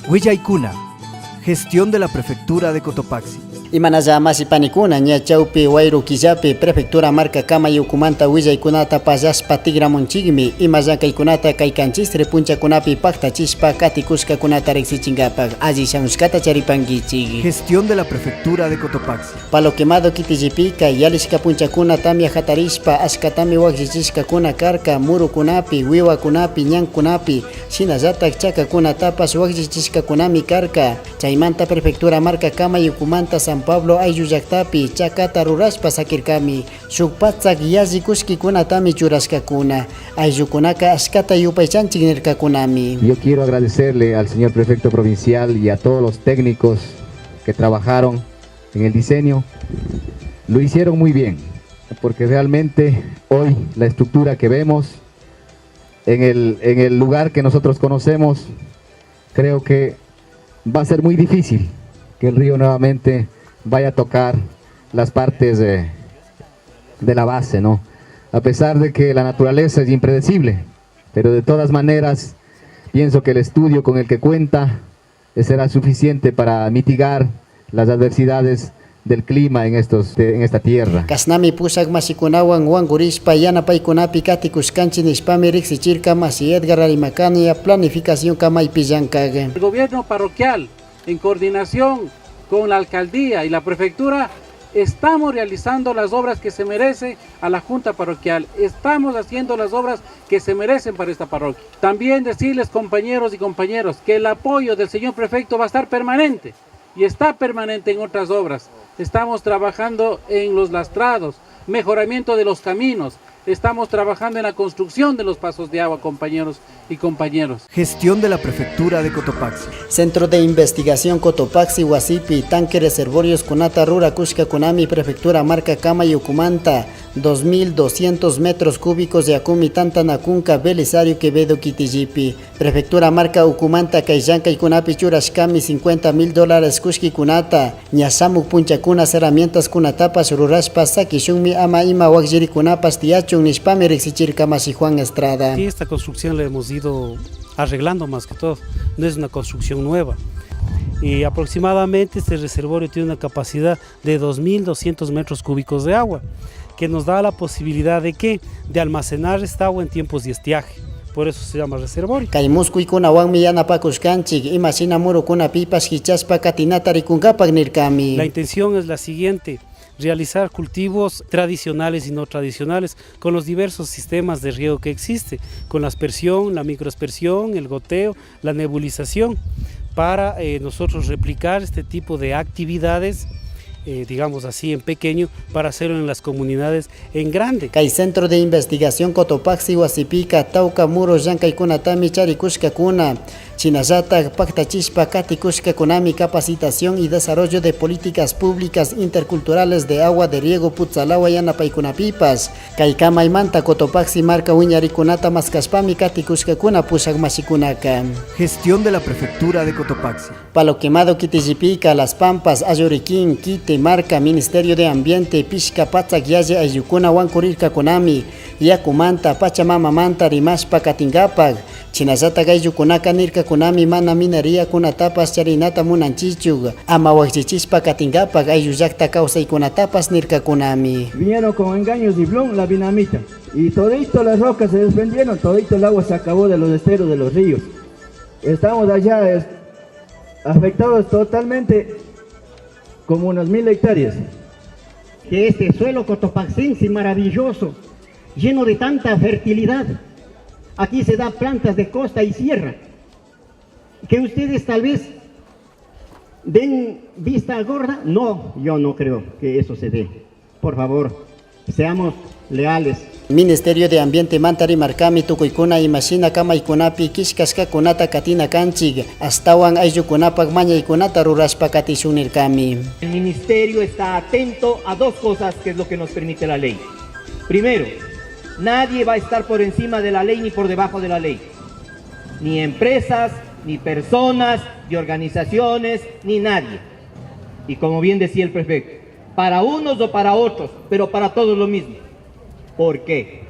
Huillaykuna, gestión de la prefectura de Cotopaxi. Imanallama sipanikuna ña chawpi wayru killapi prefectura marca Kama Ukumanta willaykunata pallashpa tigramunchikmi ima llankaykunata kaykanchisri punchakunapi paktachispa katikushkakunata riqsichinkapak alli shamushkata charipankichik. Gestión de la prefectura de Cotopaxi. Palo quemado kitillipika yalishka punchakuna tamia hatarishpa ashkatami wakllishishkakuna karka murukunapi wiwakunapi ñankunapi shinallatak chakakunatapas wakllishishkakunami karka. Chaymanta prefectura marca Kama Ukumanta San Pablo ayllu llaqtapi chakata rurashpa sakirkami shuk patzak yallikushkikunatami churashkakuna ayllukunaka ashkata yupaychanchik nirkakunami. Yo quiero agradecerle al señor prefecto provincial y a todos los técnicos que trabajaron en el diseño. Lo hicieron muy bien, porque realmente hoy la estructura que vemos en el lugar que nosotros conocemos, creo que va a ser muy difícil que el río nuevamente vaya a tocar las partes de la base, ¿no? A pesar de que la naturaleza es impredecible, pero de todas maneras pienso que el estudio con el que cuenta será suficiente para mitigar las adversidades del clima en esta tierra. Kasnami pusak masikunawan wangurishpa yanapaykunapi katikushkanchi nishpami riqsichirka masi Edgar Arimakania planificación kamaypi llankaga. El gobierno parroquial, en coordinación con la alcaldía y la prefectura, estamos realizando las obras que se merece a la junta parroquial. Estamos haciendo las obras que se merecen para esta parroquia. También decirles, compañeros y compañeros, que el apoyo del señor prefecto va a estar permanente y está permanente en otras obras. Estamos trabajando en los lastrados, mejoramiento de los caminos. Estamos trabajando en la construcción de los pasos de agua, compañeros y compañeros. Gestión de la prefectura de Cotopaxi. Centro de Investigación Cotopaxi, Huasipi, Tanque Reservorios Kunata Rura Kushka Kunami, Prefectura marca Kama Ukumanta, 2.200 metros cúbicos de Akumi Tantanacunca, Belisario Quevedo Kitijipi. Prefectura marca Ukumanta, Kaillanka y Kunapi Churashkami, $50,000 Kushki Kunata, Ñasamuk Punchakunas herramientas Kunatapas Rurashpas, Sakishunmi Ama Ima Wakjiri Kunapas Tiachun Nishpami Rixichir Kamasi Juan Estrada. Sí, esta construcción la hemos ido arreglando más que todo, no es una construcción nueva. Y aproximadamente este reservorio tiene una capacidad de 2.200 metros cúbicos de agua, que nos da la posibilidad de ¿qué? De almacenar esta agua en tiempos de estiaje. Por eso se llama reservorio. Kaimuskuy kuna wanmi yanapakushkanchik, imashina muru kuna pipas hichaspa katinata rikunkapak nirkami. La intención es la siguiente: realizar cultivos tradicionales y no tradicionales con los diversos sistemas de riego que existe, con la aspersión, la microaspersión, el goteo, la nebulización, para nosotros replicar este tipo de actividades, digamos así, en pequeño, para hacerlo en las comunidades en grande. Kay Centro de Investigación Cotopaxi Huasipica, Tauca Muro Llankaykunatami Charikushkakuna, Chinallata Paktachispa Katikushkakunami Capacitación y Desarrollo de Políticas Públicas Interculturales de Agua de Riego Putzalawa Yanapaykunapipas, Kay Kamaymanta Cotopaxi marca Uñarikunata Maskaspami Katikushkakuna Pushakmashikunaka. Gestión de la prefectura de Cotopaxi. Palo Quemado Kitijipica, Las Pampas, Ayuriquín, Quite, marca Ministerio de Ambiente, Pishka Patzak Yaye Ayukuna Wankurirka Kunami, Yakumanta, Pachamama Manta, Rimashpa Katingapak, Chinazata Gayukunaka Nirka Kunami, Mana Minería Kunatapas, Charinata Munanchichug, Amawachichispa Katingapak, Ayuyakta Causa y Kunatapas Nirka Kunami. Vinieron con engaños y blon la dinamita, y todito las rocas se desprendieron, todito el agua se acabó de los esteros de los ríos. Estamos allá afectados totalmente, como unas 1.000 hectáreas. Que este suelo cotopaxense maravilloso, lleno de tanta fertilidad, aquí se da plantas de costa y sierra, que ustedes tal vez den vista gorda. No, yo no creo que eso se dé. Por favor, seamos leales. Ministerio de Ambiente Mantari Marcami Tukuykuna Imashina Kamaykunapi Kishkaska Kunata Katina Kanchig Astawan Ayukunapak Mañaykunata Rurashpa Katishunirkami. El ministerio está atento a dos cosas, que es lo que nos permite la ley. Primero, nadie va a estar por encima de la ley ni por debajo de la ley. Ni empresas, ni personas, ni organizaciones, ni nadie. Y como bien decía el prefecto, para unos o para otros, pero para todos lo mismo. ¿Por qué?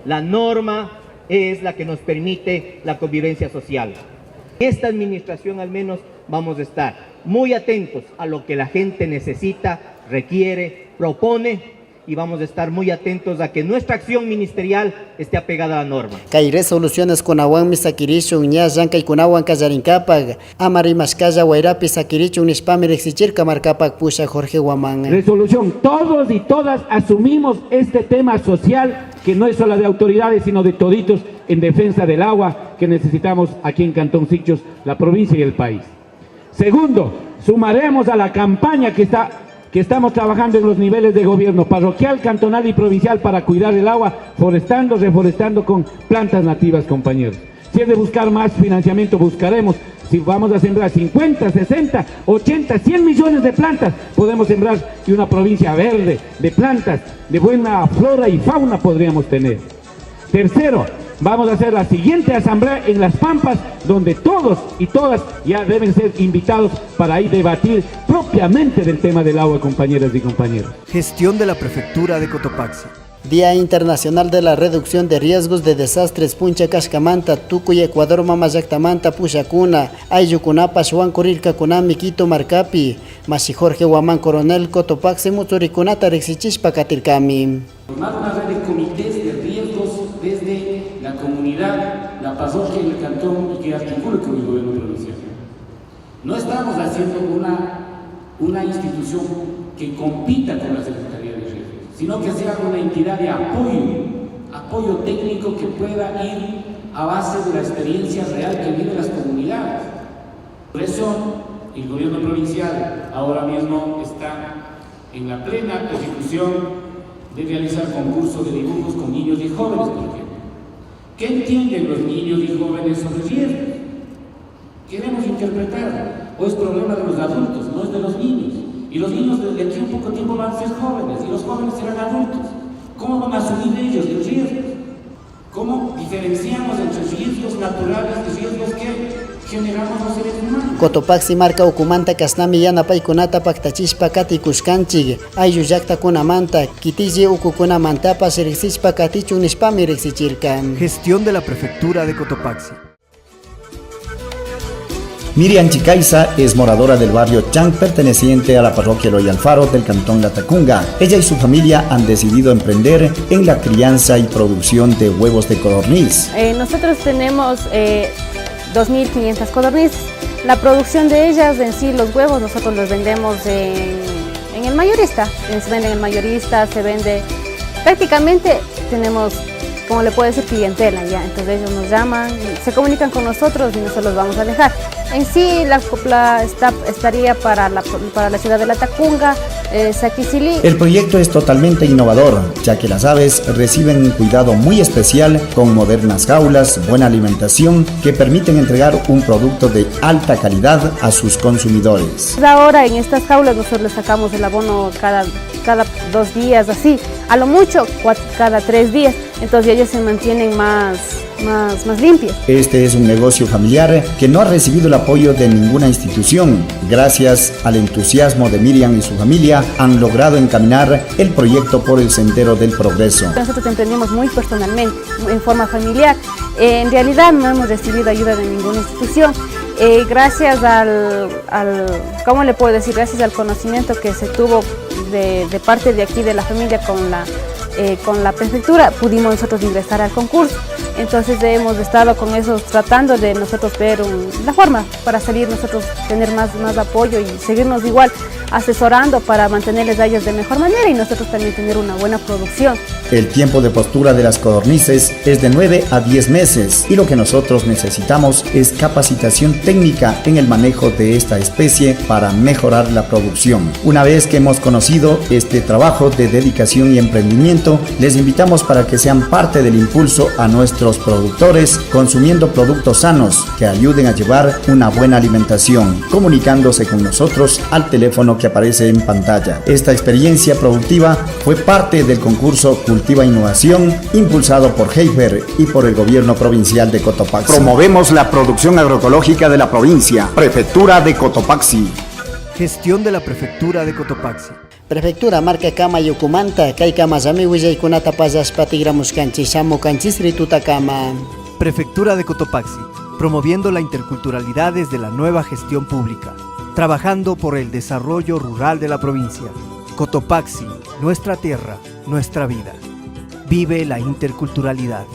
La norma es la que nos permite la convivencia social. Esta administración al menos vamos a estar muy atentos a lo que la gente necesita, requiere, propone, y vamos a estar muy atentos a que nuestra acción ministerial esté apegada a la norma. Kay resoluciones kunawan misakirichun ña llankay kunawan kallarinkapak amari mashkalla wairapi sakirichun nishpami riksichirka markapak pusha Jorge Huamán. Resolución, todos y todas asumimos este tema social que no es solo de autoridades sino de toditos en defensa del agua que necesitamos aquí en Cantón Sichos, la provincia y el país. Segundo, sumaremos a la campaña que estamos trabajando en los niveles de gobierno parroquial, cantonal y provincial para cuidar el agua, forestando, reforestando con plantas nativas, compañeros. Si es de buscar más financiamiento, buscaremos. Si vamos a sembrar 50, 60, 80, 100 millones de plantas, podemos sembrar y una provincia verde, de plantas, de buena flora y fauna podríamos tener. Tercero, vamos a hacer la siguiente asamblea en Las Pampas, donde todos y todas ya deben ser invitados para ahí debatir propiamente del tema del agua, compañeras y compañeros. Gestión de la Prefectura de Cotopaxi. Día Internacional de la Reducción de Riesgos de Desastres Puncha Kashkamanta, Tukuy Ecuador Mamayaktamanta Pushakuna, Ayukunapa Shuankurirka Kunami Quito Marcapi, Mashi Jorge Huamán Coronel Cotopaxi Muturikunata Rexichishpa Katirkami. Formar una red de comités de riesgos desde la comunidad, la parroquia y el cantón y que articule con el gobierno provincial. No estamos haciendo una institución que compita con la Secretaría de Riesgos, sino que sea una entidad de apoyo técnico que pueda ir a base de la experiencia real que viven las comunidades. Por eso el gobierno provincial ahora mismo está en la plena ejecución de realizar concursos de dibujos con niños y jóvenes, por ejemplo. ¿Qué entienden los niños y jóvenes sobre riesgos? Queremos interpretar, o es problema de los adultos, no es de los niños. Y los niños desde aquí un poco tiempo van a ser jóvenes, y los jóvenes serán adultos. ¿Cómo van a asumir ellos los riesgos? ¿Cómo diferenciamos entre riesgos naturales y riesgos que generamos los seres humanos? Cotopaxi marca Ukumanta Kasnami Yana Paikunata Paktachishpa Kati Kushkanchig, Ayu Yakta Kunamanta, Kitiji Ukukuna Mantapa Rixichpa Katichu Nishpami Rixichirkan. Gestión de la Prefectura de Cotopaxi. Miriam Chicaiza es moradora del barrio Chang, perteneciente a la parroquia Eloy Alfaro del cantón Latacunga. Ella y su familia han decidido emprender en la crianza y producción de huevos de codorniz. Nosotros tenemos 2.500 codornices. La producción de ellas en sí, los huevos, nosotros los vendemos en el mayorista. Se vende en el mayorista, se vende... Prácticamente tenemos, como le puedo decir, clientela ya. Entonces ellos nos llaman, se comunican con nosotros y nosotros los vamos a dejar. En sí, la copla estaría para la ciudad de Latacunga, Saquicilí. El proyecto es totalmente innovador, ya que las aves reciben un cuidado muy especial con modernas jaulas, buena alimentación, que permiten entregar un producto de alta calidad a sus consumidores. Ahora en estas jaulas nosotros les sacamos el abono cada 2 días, así, a lo mucho cada 3 días, entonces ellos se mantienen más limpios. Este es un negocio familiar que no ha recibido el apoyo de ninguna institución. Gracias al entusiasmo de Miriam y su familia, han logrado encaminar el proyecto por el sendero del progreso. Nosotros emprendimos muy personalmente, en forma familiar. En realidad no hemos recibido ayuda de ninguna institución. Gracias ¿cómo le puedo decir? Gracias al conocimiento que se tuvo de parte de aquí de la familia con la prefectura, pudimos nosotros ingresar al concurso. Entonces hemos estado con eso, tratando de nosotros ver la forma para salir nosotros, tener más apoyo y seguirnos igual asesorando para mantenerles a ellos de mejor manera y nosotros también tener una buena producción. El tiempo de postura de las codornices es de 9 a 10 meses y lo que nosotros necesitamos es capacitación técnica en el manejo de esta especie para mejorar la producción. Una vez que hemos conocido este trabajo de dedicación y emprendimiento, les invitamos para que sean parte del impulso a nuestros productores consumiendo productos sanos que ayuden a llevar una buena alimentación, comunicándose con nosotros al teléfono que aparece en pantalla. Esta experiencia productiva fue parte del concurso Cultiva Innovación, impulsado por Heifer y por el gobierno provincial de Cotopaxi. Promovemos la producción agroecológica de la provincia. Prefectura de Cotopaxi. Gestión de la Prefectura de Cotopaxi. Prefectura marca Kama y Ukumanta, Kay Kama Zami Willaikunata Pazashpa Tigramushkanchi, Shamukanchis Ritutakama. Prefectura de Cotopaxi. promoviendo la interculturalidad desde la nueva gestión pública, trabajando por el desarrollo rural de la provincia. Cotopaxi, nuestra tierra, nuestra vida. Vive la interculturalidad.